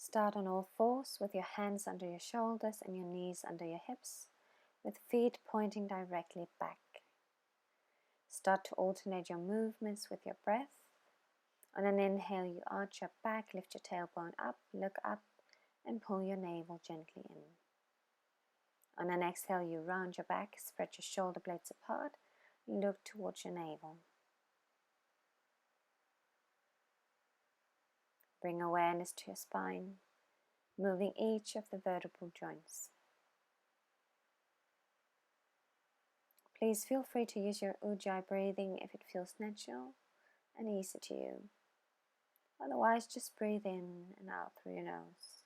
Start on all fours with your hands under your shoulders and your knees under your hips, with feet pointing directly back. Start to alternate your movements with your breath. On an inhale, you arch your back, lift your tailbone up, look up, and pull your navel gently in. On an exhale, you round your back, spread your shoulder blades apart, and look towards your navel. Bring awareness to your spine, moving each of the vertebral joints. Please feel free to use your ujjayi breathing if it feels natural and easy to you. Otherwise, just breathe in and out through your nose.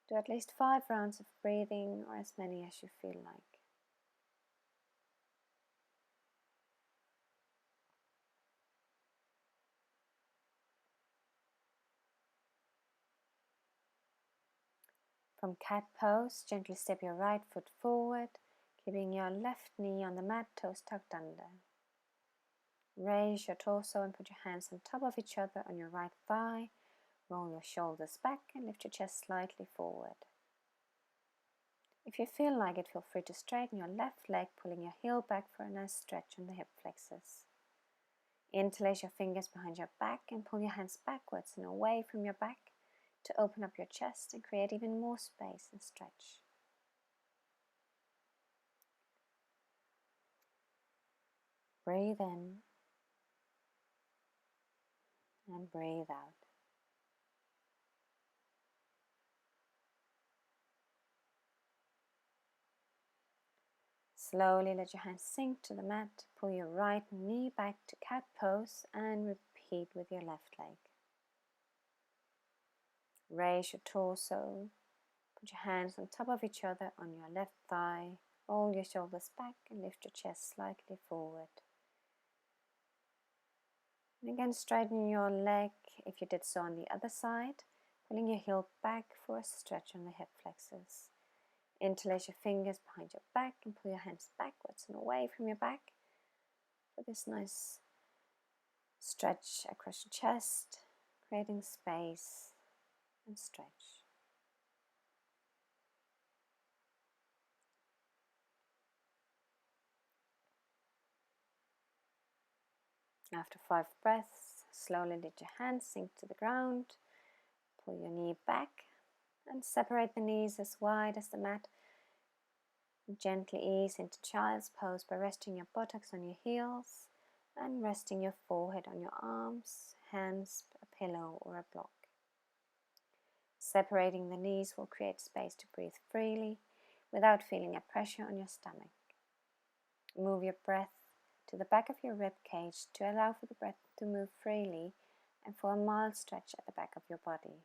Do at least 5 rounds of breathing, or as many as you feel like. From cat pose, gently step your right foot forward, keeping your left knee on the mat, toes tucked under. Raise your torso and put your hands on top of each other on your right thigh. Roll your shoulders back and lift your chest slightly forward. If you feel like it, feel free to straighten your left leg, pulling your heel back for a nice stretch on the hip flexors. Interlace your fingers behind your back and pull your hands backwards and away from your back to open up your chest and create even more space and stretch. Breathe in and breathe out. Slowly let your hands sink to the mat, pull your right knee back to cat pose and repeat with your left leg. Raise your torso, put your hands on top of each other on your left thigh, roll your shoulders back and lift your chest slightly forward. And again, straighten your leg if you did so on the other side, pulling your heel back for a stretch on the hip flexors. Interlace your fingers behind your back and pull your hands backwards and away from your back for this nice stretch across your chest, creating space and stretch. After 5 breaths, slowly let your hands sink to the ground, pull your knee back and separate the knees as wide as the mat. Gently ease into child's pose by resting your buttocks on your heels and resting your forehead on your arms, hands, a pillow or a block. Separating the knees will create space to breathe freely without feeling a pressure on your stomach. Move your breath to the back of your rib cage to allow for the breath to move freely and for a mild stretch at the back of your body.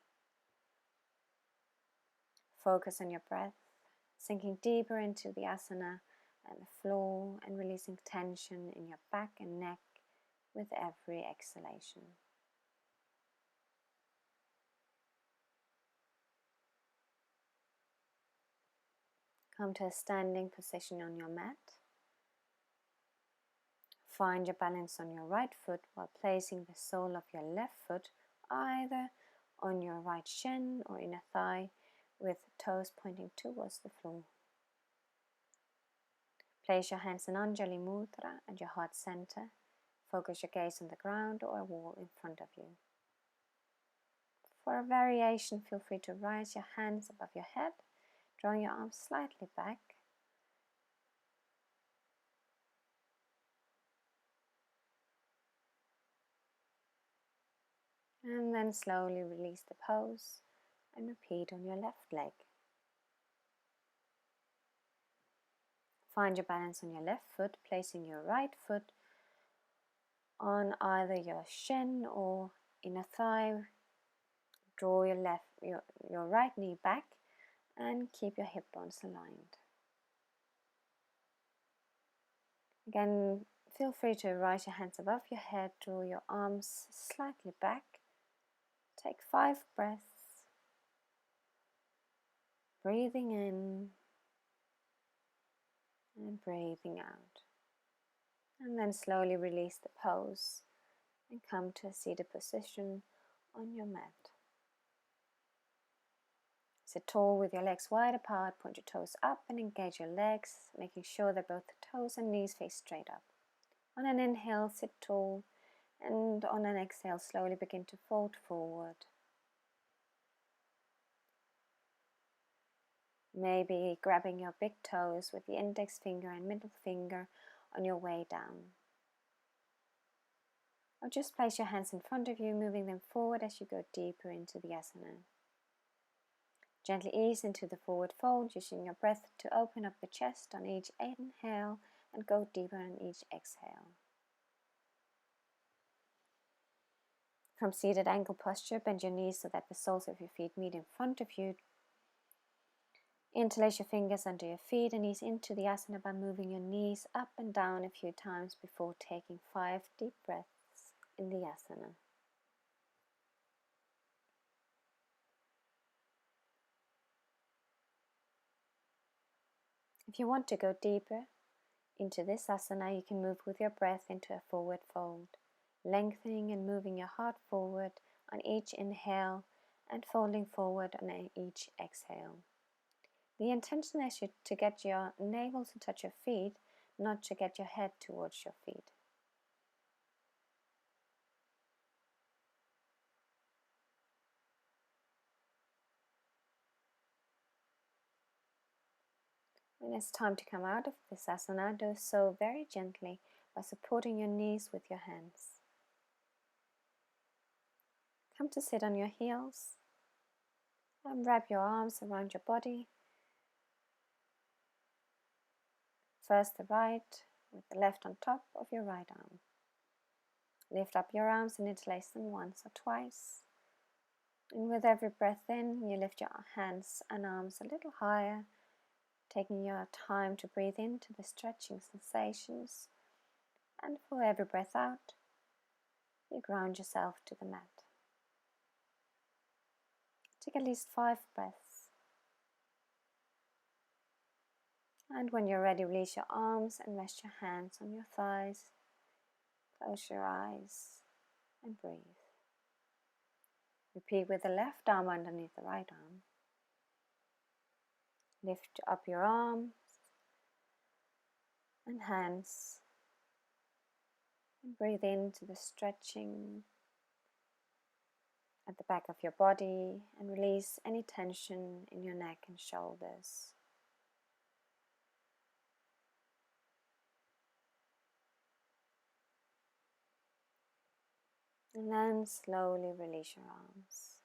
Focus on your breath, sinking deeper into the asana and the floor and releasing tension in your back and neck with every exhalation. Come to a standing position on your mat. Find your balance on your right foot while placing the sole of your left foot either on your right shin or inner thigh with toes pointing towards the floor. Place your hands in Anjali Mudra at your heart center. Focus your gaze on the ground or a wall in front of you. For a variation, feel free to rise your hands above your head, drawing your arms slightly back. And then slowly release the pose and repeat on your left leg. Find your balance on your left foot, placing your right foot on either your shin or inner thigh. Draw your right knee back and keep your hip bones aligned. Again, feel free to rise your hands above your head, draw your arms slightly back. Take 5 breaths, breathing in and breathing out. And then slowly release the pose and come to a seated position on your mat. Sit tall with your legs wide apart, point your toes up and engage your legs, making sure that both the toes and knees face straight up. On an inhale, sit tall, and on an exhale, slowly begin to fold forward. Maybe grabbing your big toes with the index finger and middle finger on your way down. Or just place your hands in front of you, moving them forward as you go deeper into the asana. Gently ease into the forward fold, using your breath to open up the chest on each inhale and go deeper on each exhale. From seated ankle posture, bend your knees so that the soles of your feet meet in front of you. Interlace your fingers under your feet and ease into the asana by moving your knees up and down a few times before taking 5 deep breaths in the asana. If you want to go deeper into this asana, you can move with your breath into a forward fold, lengthening and moving your heart forward on each inhale and folding forward on each exhale. The intention is to get your navel to touch your feet, not to get your head towards your feet. When it's time to come out of this asana, do so very gently by supporting your knees with your hands. Come to sit on your heels and wrap your arms around your body. First the right, with the left on top of your right arm. Lift up your arms and interlace them once or twice. And with every breath in, you lift your hands and arms a little higher, taking your time to breathe into the stretching sensations. And for every breath out, you ground yourself to the mat. Take at least 5 breaths. And when you're ready, release your arms and rest your hands on your thighs. Close your eyes and breathe. Repeat with the left arm underneath the right arm. Lift up your arms and hands and breathe into the stretching at the back of your body and release any tension in your neck and shoulders. And then slowly release your arms.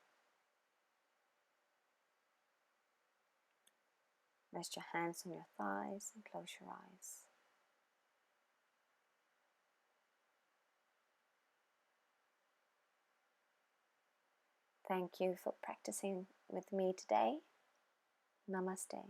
Rest your hands on your thighs and close your eyes. Thank you for practicing with me today. Namaste.